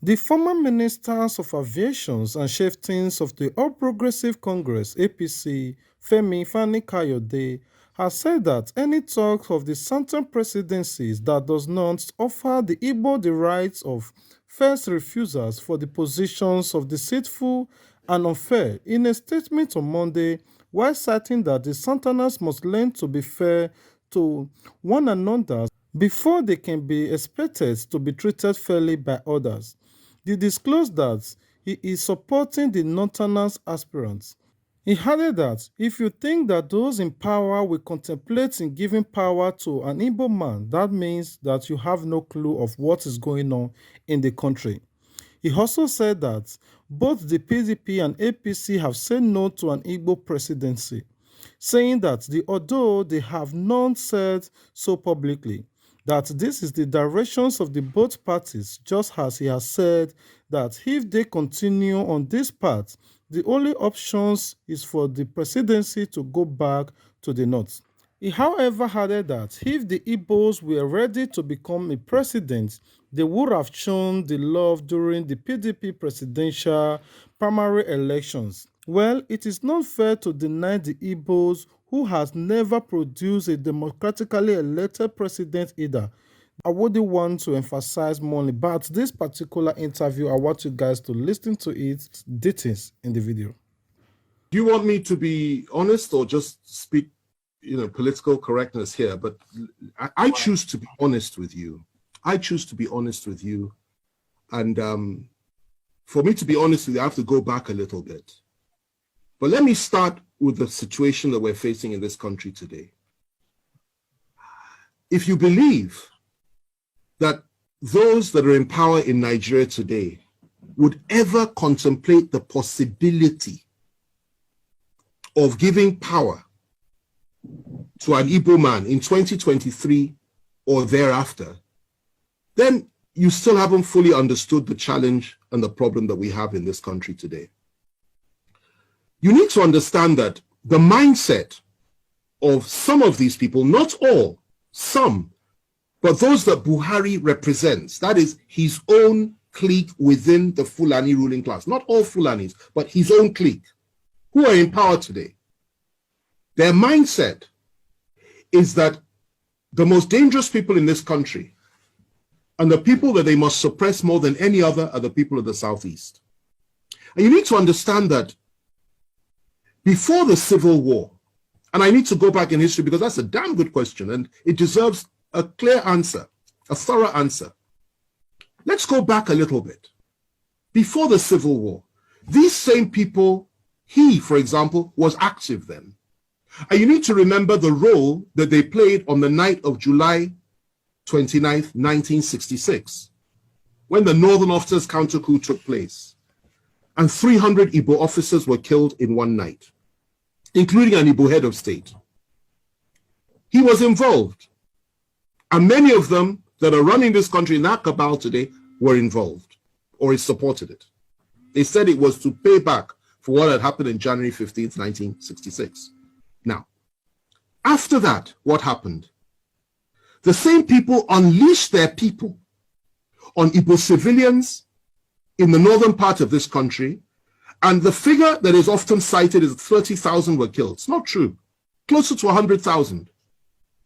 The former ministers of aviation and chieftains of the All Progressive Congress (APC), Fani Kayode, has said that any talk of the Southern presidencies that does not offer the Igbo the rights of first refusals for the positions of deceitful and unfair in a statement on Monday, while citing that the Southerners must learn to be fair to one another before they can be expected to be treated fairly by others. He disclosed that he is supporting the Northerners aspirants. He added that if you think that those in power will contemplate in giving power to an Igbo man, that means that you have no clue of what is going on in the country. He also said that both the PDP and APC have said no to an Igbo presidency, saying that although they have not said so publicly, that this is the directions of the both parties, just as he has said that if they continue on this path, the only options is for the presidency to go back to the north. He, however, added that if the Igbos were ready to become a president, they would have shown the love during the PDP presidential primary elections. Well, it is not fair to deny the Igbos, who has never produced a democratically elected president either. I wouldn't want to emphasize more about this particular interview. I want you guys to listen to its details in the video. Do you want me to be honest or just speak, political correctness here? But I choose to be honest with you. I choose to be honest with you. And for me to be honest with you, I have to go back a little bit. But let me start with the situation that we're facing in this country today. If you believe that those that are in power in Nigeria today would ever contemplate the possibility of giving power to an Igbo man in 2023 or thereafter, then you still haven't fully understood the challenge and the problem that we have in this country today. You need to understand that the mindset of some of these people, not all, some, but those that Buhari represents, that is his own clique within the Fulani ruling class, not all Fulanis, but his own clique, who are in power today. Their mindset is that the most dangerous people in this country and the people that they must suppress more than any other are the people of the Southeast. And you need to understand that before the Civil War, and I need to go back in history because that's a damn good question and it deserves a clear answer, a thorough answer. Let's go back a little bit. Before the Civil War, these same people, he, for example, was active then. And you need to remember the role that they played on the night of July 29th, 1966, when the Northern Officers counter coup took place. And 300 Igbo officers were killed in one night, including an Igbo head of state. He was involved. And many of them that are running this country in that cabal today were involved or supported it. They said it was to pay back for what had happened in January 15th, 1966. Now, after that, what happened? The same people unleashed their people on Igbo civilians in the northern part of this country, and the figure that is often cited is 30,000 were killed. It's not true. Closer to 100,000.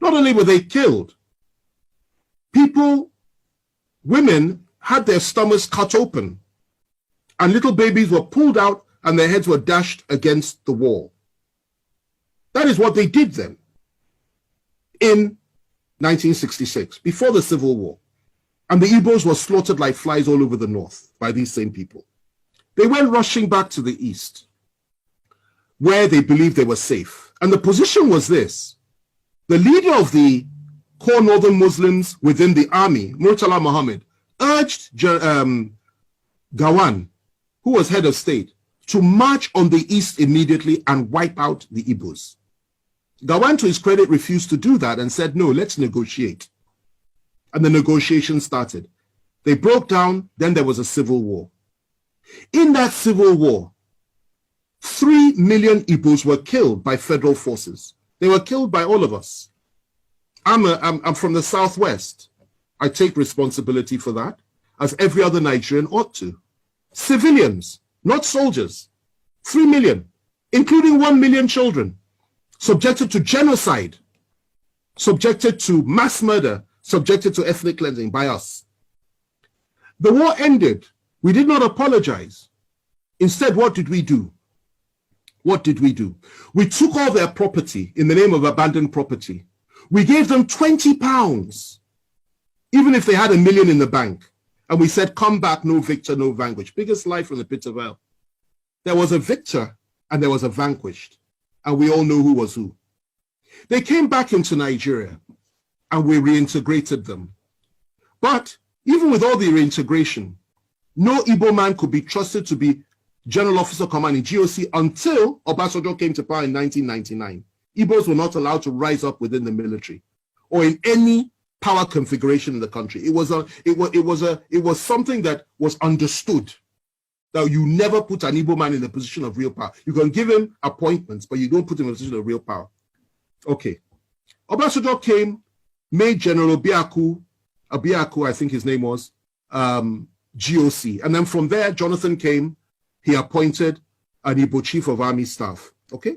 Not only were they killed, people, women had their stomachs cut open, and little babies were pulled out and their heads were dashed against the wall. That is what they did then in 1966, before the Civil War. And the Igbos were slaughtered like flies all over the north by these same people. They went rushing back to the east, where they believed they were safe. And the position was this: the leader of the core northern Muslims within the army, Murtala Muhammad, urged Gawan, who was head of state, to march on the east immediately and wipe out the Igbos. Gawan, to his credit, refused to do that and said, no, let's negotiate. And the negotiations started. They broke down, then there was a civil war. In that civil war, 3 million Igbos were killed by federal forces. They were killed by all of us. I'm from the Southwest. I take responsibility for that. as every other Nigerian ought to. Civilians, not soldiers, 3 million, including 1 million children, subjected to genocide, subjected to mass murder, subjected to ethnic cleansing by us. The war ended. We did not apologize. Instead, what did we do? What did we do? We took all their property in the name of abandoned property. We gave them £20, even if they had £1 million in the bank. And we said, come back, no victor, no vanquished. Biggest lie from the pit of hell. There was a victor and there was a vanquished. And we all know who was who. They came back into Nigeria and we reintegrated them. But even with all the reintegration, no Igbo man could be trusted to be General Officer Commanding GOC until Obasanjo came to power in 1999. Igbos were not allowed to rise up within the military or in any power configuration in the country. It was something that was understood, that you never put an Igbo man in a position of real power. You can give him appointments, but you don't put him in a position of real power. Okay. Obasanjo came, made General Abiaku, I think his name was, GOC. And then from there, Jonathan came, he appointed an Igbo Chief of Army Staff. Okay?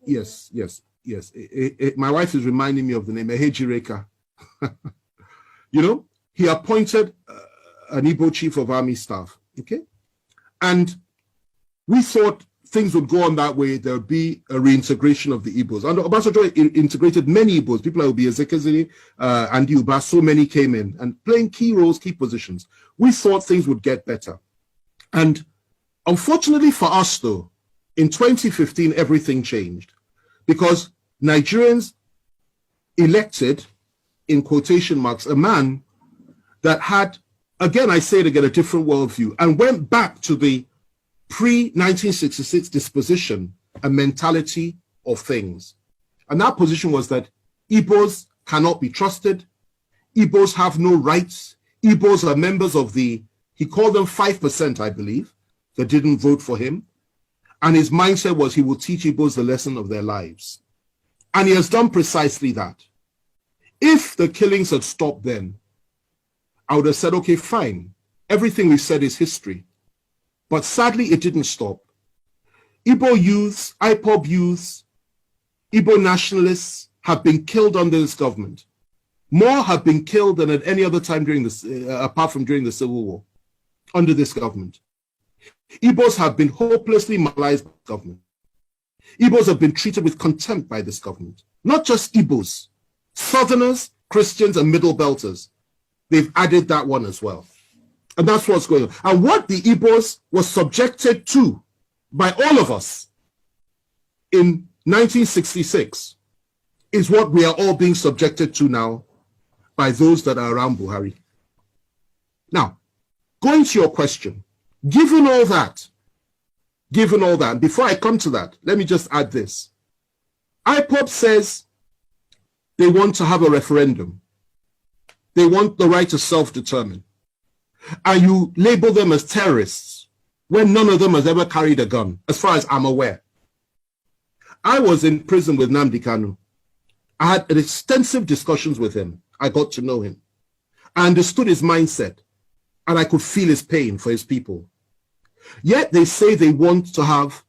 Yes. My wife is reminding me of the name, Ehejireka. You know, he appointed an Igbo Chief of Army Staff. Okay? And we thought things would go on that way. There would be a reintegration of the Igbos. And Obasanjo integrated many Igbos. People like Obi Ezekwesili, Andy Uba, so many came in and playing key roles, key positions. We thought things would get better. And unfortunately for us, though, in 2015, everything changed because Nigerians elected, in quotation marks, a man that had, again, I say it again, a different worldview and went back to the pre-1966 disposition and mentality of things. And that position was that Igbos cannot be trusted. Igbos have no rights. Igbos are members of the, he called them 5%, I believe, that didn't vote for him. And his mindset was he will teach Igbos the lesson of their lives. And he has done precisely that. If the killings had stopped then, I would have said, okay, fine. Everything we said is history. But sadly, it didn't stop. Igbo youths, IPOB youths, Igbo nationalists have been killed under this government. More have been killed than at any other time during this, apart from during the Civil War, under this government. Igbos have been hopelessly marginalized by the government. Igbos have been treated with contempt by this government. Not just Igbos, Southerners, Christians, and Middle Belters. They've added that one as well. And that's what's going on. And what the Igbos were subjected to by all of us in 1966 is what we are all being subjected to now by those that are around Buhari. Now, going to your question, given all that, and before I come to that, let me just add this. IPOB says they want to have a referendum. They want the right to self-determine. And you label them as terrorists when none of them has ever carried a gun, as far as I'm aware. I was in prison with Nnamdi Kanu. I had extensive discussions with him. I got to know him. I understood his mindset, and I could feel his pain for his people. Yet they say they want to have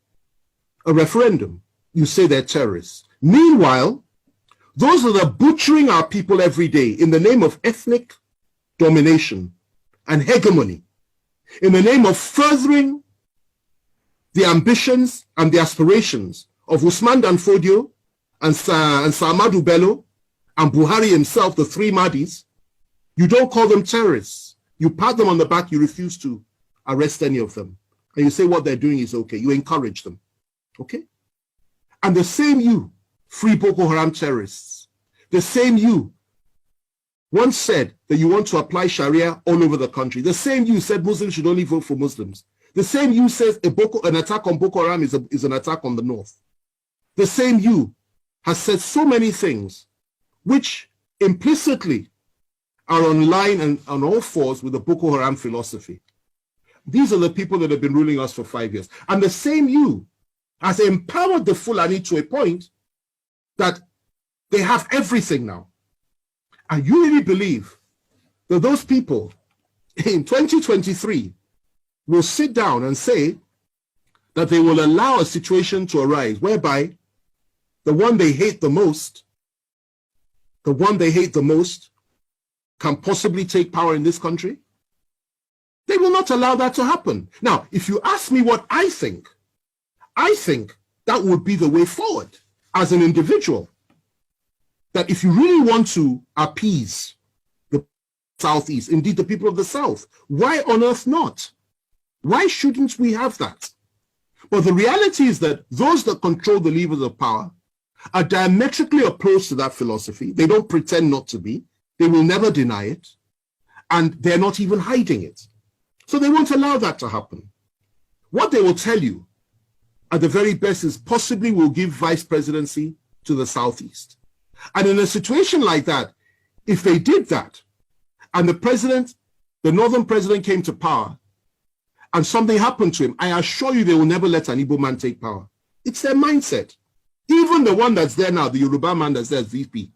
a referendum. You say they're terrorists. Meanwhile, those that are butchering our people every day in the name of ethnic domination and hegemony, in the name of furthering the ambitions and the aspirations of Usman Dan Fodio and Sa'amadu Bello and Buhari himself, the three Mahdis, you don't call them terrorists. You pat them on the back, you refuse to arrest any of them. And you say what they're doing is okay. You encourage them. Okay? And the same you, free Boko Haram terrorists, the same you once said that you want to apply Sharia all over the country. The same you said Muslims should only vote for Muslims. The same you says an attack on Boko Haram is an attack on the North. The same you has said so many things which implicitly are on line and on all fours with the Boko Haram philosophy. These are the people that have been ruling us for 5 years. And the same you has empowered the Fulani to a point that they have everything now. And you really believe that those people in 2023 will sit down and say that they will allow a situation to arise whereby the one they hate the most can possibly take power in this country? They will not allow that to happen. Now, if you ask me what I think that would be the way forward as an individual. That if you really want to appease the Southeast, indeed the people of the South, why on earth not? Why shouldn't we have that? But the reality is that those that control the levers of power are diametrically opposed to that philosophy. They don't pretend not to be. They will never deny it. And they're not even hiding it. So they won't allow that to happen. What they will tell you at the very best is possibly will give vice presidency to the Southeast. And in a situation like that, if they did that, and the northern president came to power, and something happened to him, I assure you they will never let an Igbo man take power. It's their mindset. Even the one that's there now, the Yoruba man that's there as VP.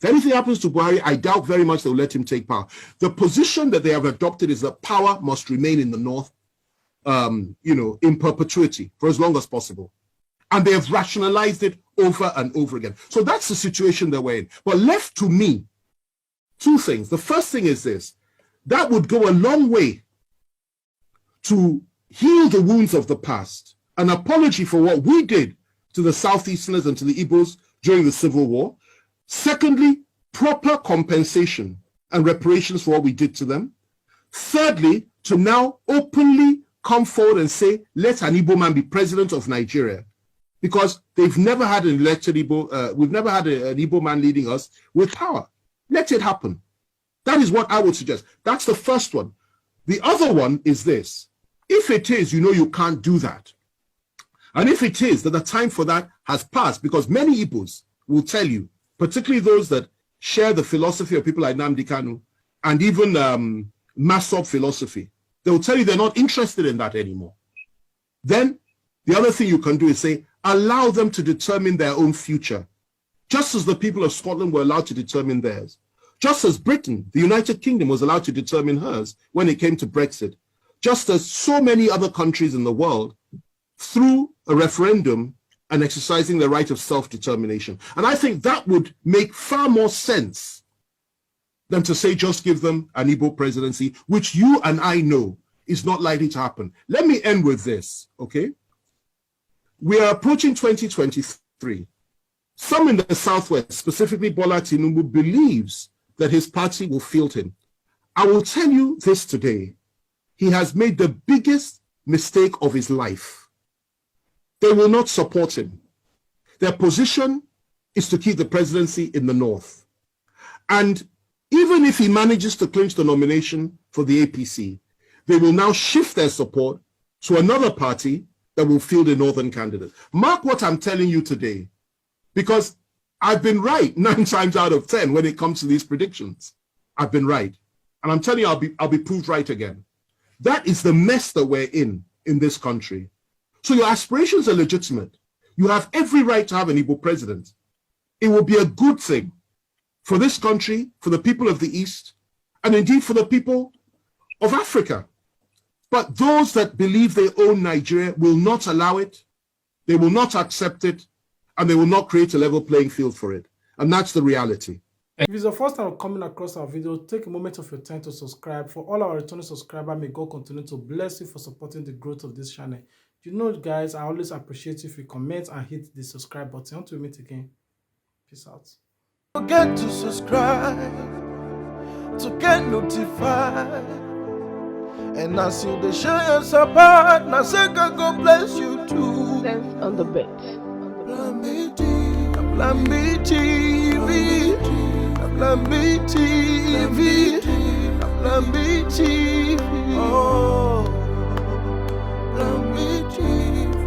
If anything happens to Buhari, I doubt very much they'll let him take power. The position that they have adopted is that power must remain in the north, in perpetuity for as long as possible. And they have rationalized it over and over again. So that's the situation that we're in. But left to me, two things. The first thing is this. That would go a long way to heal the wounds of the past. An apology for what we did to the Southeasterners and to the Igbos during the Civil War. Secondly, proper compensation and reparations for what we did to them. Thirdly, to now openly come forward and say, let an Igbo man be president of Nigeria. Because they've never had an elected Igbo, we've never had an Igbo man leading us with power. Let it happen. That is what I would suggest. That's the first one. The other one is this. If it is, you can't do that. And if it is that the time for that has passed, because many Igbos will tell you, particularly those that share the philosophy of people like Nnamdi Kanu and even Masop philosophy, they will tell you they're not interested in that anymore. Then the other thing you can do is say, allow them to determine their own future, just as the people of Scotland were allowed to determine theirs, just as Britain, the United Kingdom, was allowed to determine hers when it came to Brexit, just as so many other countries in the world, through a referendum and exercising the right of self-determination. And I think that would make far more sense than to say just give them an Igbo presidency, which you and I know is not likely to happen. Let me end with this, okay? We are approaching 2023. Some in the Southwest, specifically Bola Tinubu, believes that his party will field him. I will tell you this today. He has made the biggest mistake of his life. They will not support him. Their position is to keep the presidency in the North. And even if he manages to clinch the nomination for the APC, they will now shift their support to another party that will field a Northern candidate. Mark what I'm telling you today, because I've been right 9 times out of 10 when it comes to these predictions. I've been right. And I'm telling you, I'll be proved right again. That is the mess that we're in this country. So your aspirations are legitimate. You have every right to have an Igbo president. It will be a good thing for this country, for the people of the East, and indeed for the people of Africa. But those that believe they own Nigeria will not allow it, they will not accept it, and they will not create a level playing field for it. And that's the reality. If it's the first time coming across our video, take a moment of your time to subscribe. For all our returning subscribers, may God continue to bless you for supporting the growth of this channel. You know, guys, I always appreciate if you comment and hit the subscribe button. Until we meet again, peace out. Don't forget to subscribe to get notified. And as you they share your support, now say God bless you too. Sense on the bit. Plan B TV, Plan B TV, Plan B TV. Oh, Plan B TV,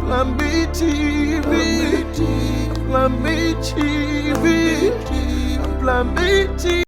Plan B TV, Plan B TV, Plan B TV.